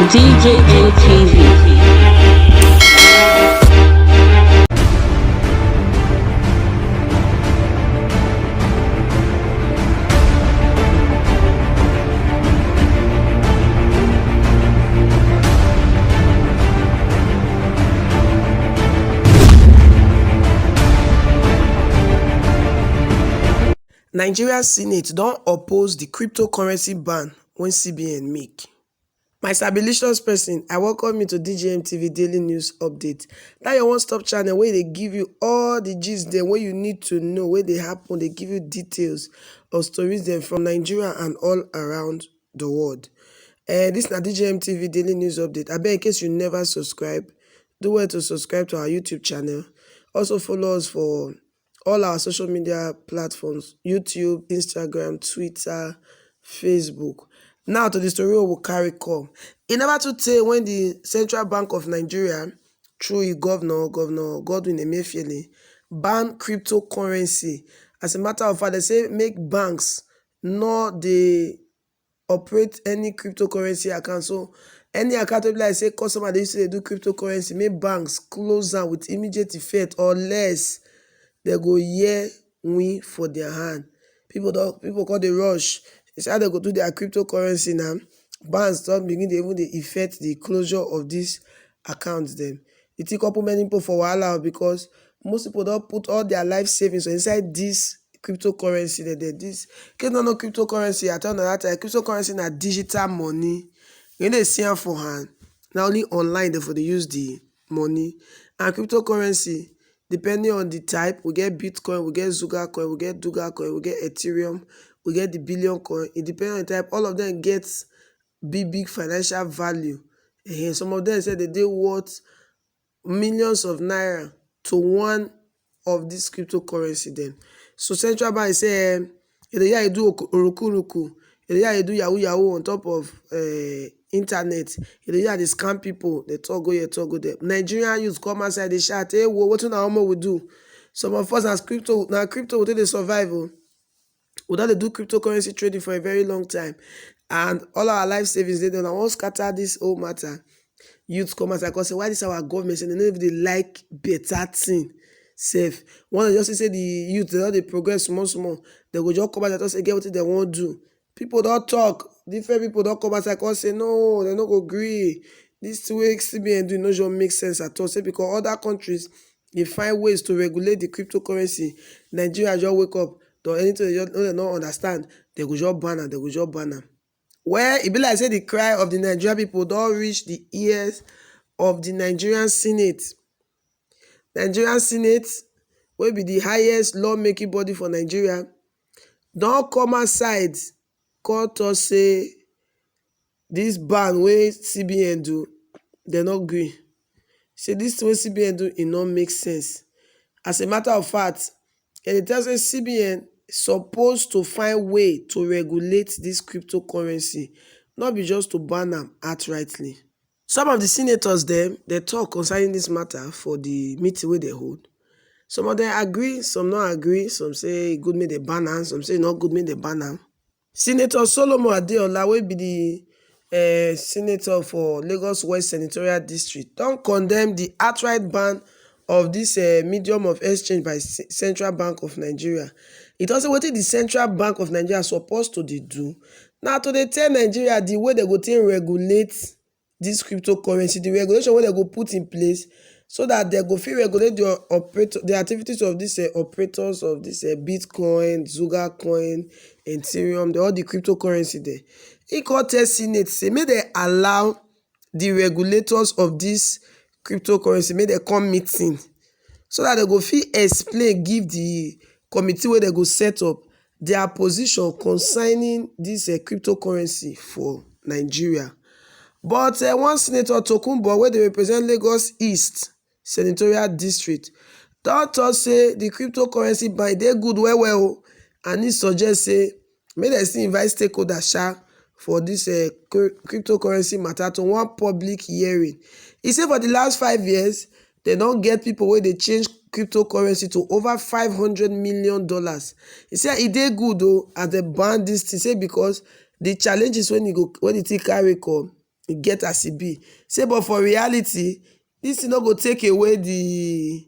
DJM TV. Nigeria Senate don't oppose the cryptocurrency ban when CBN make. My stabilicious person, I welcome you to DJM TV Daily News Update. That your one-stop channel where they give you all the gist there where you need to know where they happen. They give you details of stories there from Nigeria and all around the world. This is DJM TV Daily News Update. I bet in case you never subscribe, do well to subscribe to our YouTube channel. Also follow us for all our social media platforms: YouTube, Instagram, Twitter, Facebook. Now to the story we will carry come. It never to tell when the Central Bank of Nigeria, through Governor Godwin Emefiele, ban cryptocurrency. As a matter of fact, they say make banks not they operate any cryptocurrency account. So any account will be like say customer they used to do cryptocurrency, make banks close down with immediate effect, or less they go win for their hand. People call the rush. It's how they go do their cryptocurrency now. Banks don't begin to even affect the closure of these accounts. Them it take up many people for a while because most people don't put all their life savings inside this cryptocurrency. This can't know cryptocurrency. I tell you that cryptocurrency na digital money. When they see for hand, not only online they for they use the money. And cryptocurrency, depending on the type, we get Bitcoin, we get Zuga coin, we get Duga coin, we get Ethereum, we get the Billion coin. It depends on the type. All of them get big financial value. And some of them said that they worth millions of naira to one of this cryptocurrency. Then, so central bank say, you do urukuruku, you do yahoo on top of internet. They scam people. They talk go there. Nigerian youth come outside, they shout, hey, what we do? Some of us as crypto will take the survival. Without they do cryptocurrency trading for a very long time, and all our life savings they don't want scatter this whole matter. Youth come outside and say, why this our government? And they like better thing. Safe. One just say the youth they progress small. They go just come out and say get what they want to do. People don't talk. Different people don't come outside and say no, they don't go agree. This way CBN do not just make sense at all. Say because other countries they find ways to regulate the cryptocurrency. Nigeria just wake up. Don't anything they don't understand. They go just ban them. Well, it be like say the cry of the Nigerian people don't reach the ears of the Nigerian Senate. Nigerian Senate will be the highest lawmaking body for Nigeria. Don't come outside, court us say this ban wey CBN do, they not agree. Say this way CBN do, it not make sense. As a matter of fact, it tells us CBN supposed to find way to regulate this cryptocurrency, not be just to ban them outrightly. Some of the senators them they talk concerning this matter for the meeting where they hold. Some of them agree, some not agree. Some say good make the ban am, some say not good make the ban am. Senator Solomon Adeola will be the senator for Lagos West Senatorial District. Don't condemn the outright ban of this medium of exchange by Central Bank of Nigeria. It also what the Central Bank of Nigeria supposed to do. Now to they tell Nigeria the way they go to regulate this cryptocurrency, the regulation where they go put in place so that they go feel regulate the activities of these operators of this Bitcoin, Zuga coin, Ethereum, all the cryptocurrency there. He called tell Senate say may they allow the regulators of this cryptocurrency, may they come meeting so that they go feel explain, give the committee where they go set up their position concerning this cryptocurrency for Nigeria. But one senator Tokunbo, where they represent Lagos East Senatorial District, don't say the cryptocurrency by they good well, and he suggest say may they still invite stakeholders for this cryptocurrency matter to one public hearing. He said for the last 5 years, they don't get people where they change cryptocurrency to over $500 million. He said it dey good though as they ban this. He said because the challenges when you take carry come, get as e be. Say but for reality, dis thing no go take away the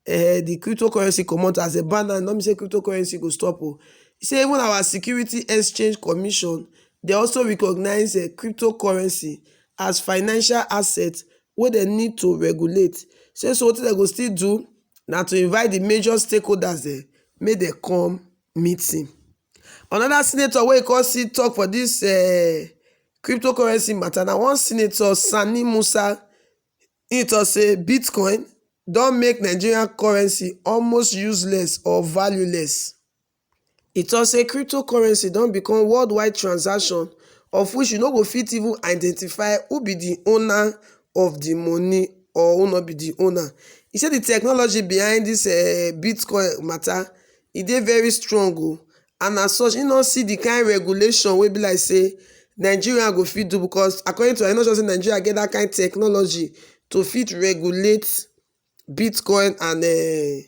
cryptocurrency comot as a ban, and no mean say cryptocurrency go stop o. E say even our Security Exchange Commission dey also recognize cryptocurrency as financial asset wey dem need to regulate. Say so wetin dem go still do na to invite the major stakeholders dem make dem come meeting. Another senator wey come still talk for dis cryptocurrency matter na one senator Sani Musa. He talk say Bitcoin don make Nigerian currency almost useless or valueless. E talk say cryptocurrency don become worldwide transaction of which you no go fit even identify who be the owner of the money or who no be the owner. E say the technology behind dis Bitcoin matter e dey very strong o, and as such e no see the kind regulation wey be like say Nigeria go fit do, because according to, I no sure say Nigeria get that kind technology to fit regulate Bitcoin and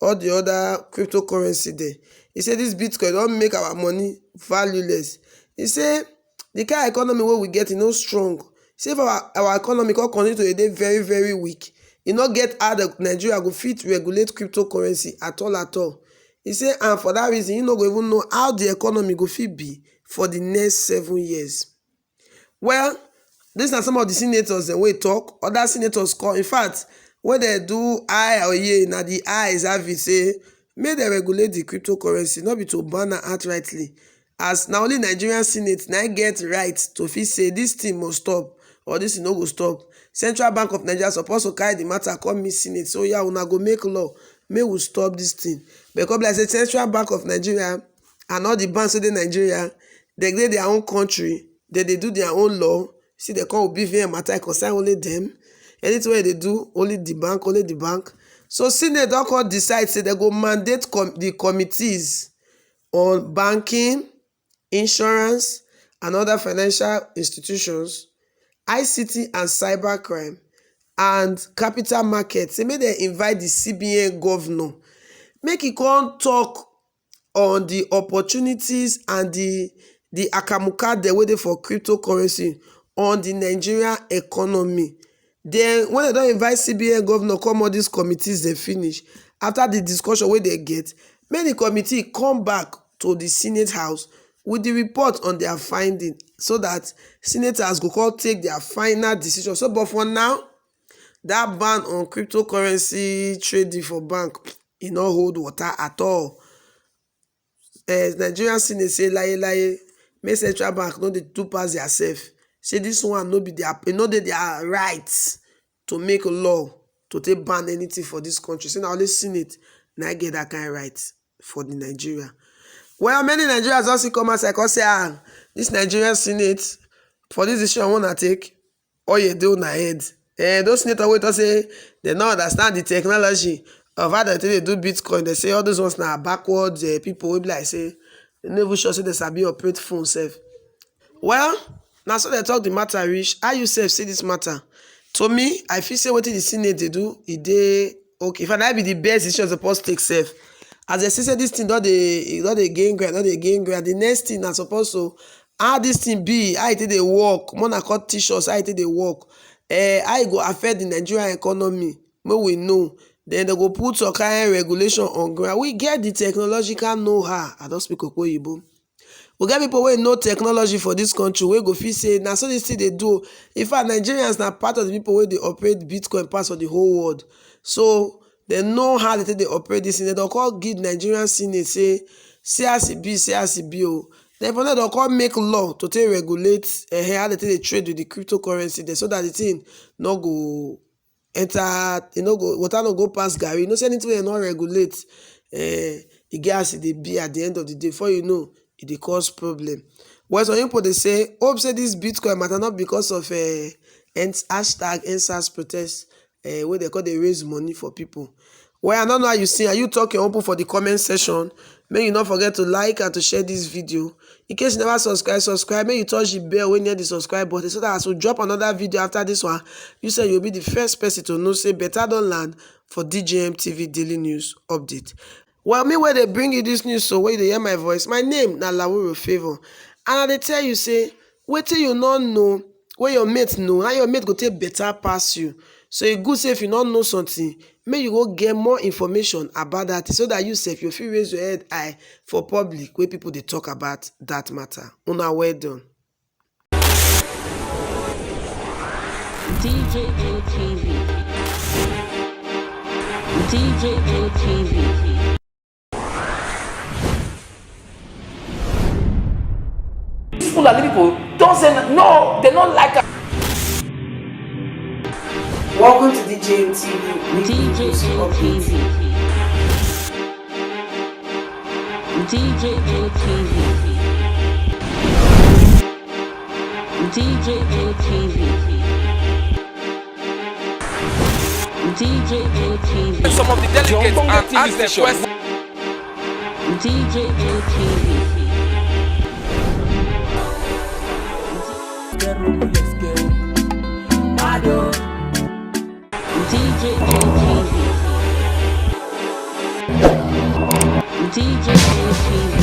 all the other cryptocurrency there. He say this Bitcoin don make our money valueless. He say the kind economy wey we get e no strong. Say if our economy come continue to dey very very weak, e no get how Nigeria go fit regulate cryptocurrency at all. He say and for that reason e no go even know how the economy go fit be for the next 7 years. Well, dis na some of the senators dem wey talk. Other senators come, in fact when dem do eye oye na the eyes have it say make dem regulate the cryptocurrency, no be to ban am outrightly, as na only Nigerian Senate na get right to fit say dis thing must stop or dis thing no go stop. Central Bank of Nigeria suppose to carry the matter come meet Senate, so yeah, una go make law make we stop dis thing. Because like say Central Bank of Nigeria and all the banks wey dey Nigeria, dem dey their own country, dem dey do their own law. See dem come with BVN matter, e concern only dem. Anything wey dem dey do, only the bank. So Senate don come decide say dem go mandate the committees on banking, insurance and other financial institutions, ICT and cybercrime and capital market, say make dem invite the CBN governor make e come talk on the opportunities and the akamuka dem wey dey for cryptocurrency on the Nigerian economy. Then when dem don invite CBN governor come all these committees dem finish, after the discussion wey dem get, make the committee come back to the Senate House with the report on their finding, so that senators go come take their final decision. So but for now, that ban on cryptocurrency trading for bank e no hold water at all. Nigerian Senate say lie make Central Bank no dey do pass theirself. Say this one no be their, e no dey their right to make law to take ban anything for this country. Say na only Senate na get that kind right for the Nigeria. Well, many Nigerians don still come outside come say this Nigerian Senate for this decision wey una take, all you do una head. Those senators wey talk say dem no understand the technology of how dem take dey do Bitcoin, dem say all those ones na backward people wey be like say dem no even sure say dem sabi operate phone sef. Well, na so dem talk the matter reach. How you sef see this matter? To me, I feel say wetin the Senate dey do e dey okay. In fact, that be the best decision suppose take sef. As dem see say this thing don dey gain ground, the next thing na suppose to how this thing be, how e take dey work, more na come teach us how e take dey work, how e go affect the Nigerian economy, make we know. Then dem go put some kind regulation on ground. We get the technological know-how. I don speak Oyibo. We get people wey know technology for this country wey go fit say na so this thing dey do. In fact, Nigerians na part of the people wey dey operate Bitcoin pass for the whole world. So dem know how they take dey operate this thing. Dem don come give Nigerian Senate say as e be o. Then from there dem come make law to take regulate how they take dey trade with the cryptocurrency there, so that the thing no go enter, water no go pass garri. You know say anything wey dem no regulate, e get as e dey be at the end of the day. Before you know, e dey cause problem. Well, some people dey say hope say this Bitcoin matter not because of hashtag EndSARS protest wey dem call dey raise money for people. Well, I don't know how you see. Are you talk your own for the comment section? Make you not forget to like and to share this video. In case you never subscribe, make you touch the bell when near the subscribe button, so that as we drop another video after this one, you say you'll be the first person to know say better don land for DJM TV daily news update. Well, me where they bring you this news, so where they hear my voice, my name na Lawuro Favour, and I dey tell you say wetin you no know, wey your mate know, how your mate go take better pass you. So e good say if you no know something, make you go get more information about that so that you sef you fit raise your head high for public wey people dey talk about that matter. Una well done. DJM TV. DJM TV. Fulani people don't say no, they don't like us. Welcome to DJM TV. DJM TV. DJM TV. DJM TV. DJM TV. Some of the delegates and ask their questions. DJM TV. DJM TV. DJM TV.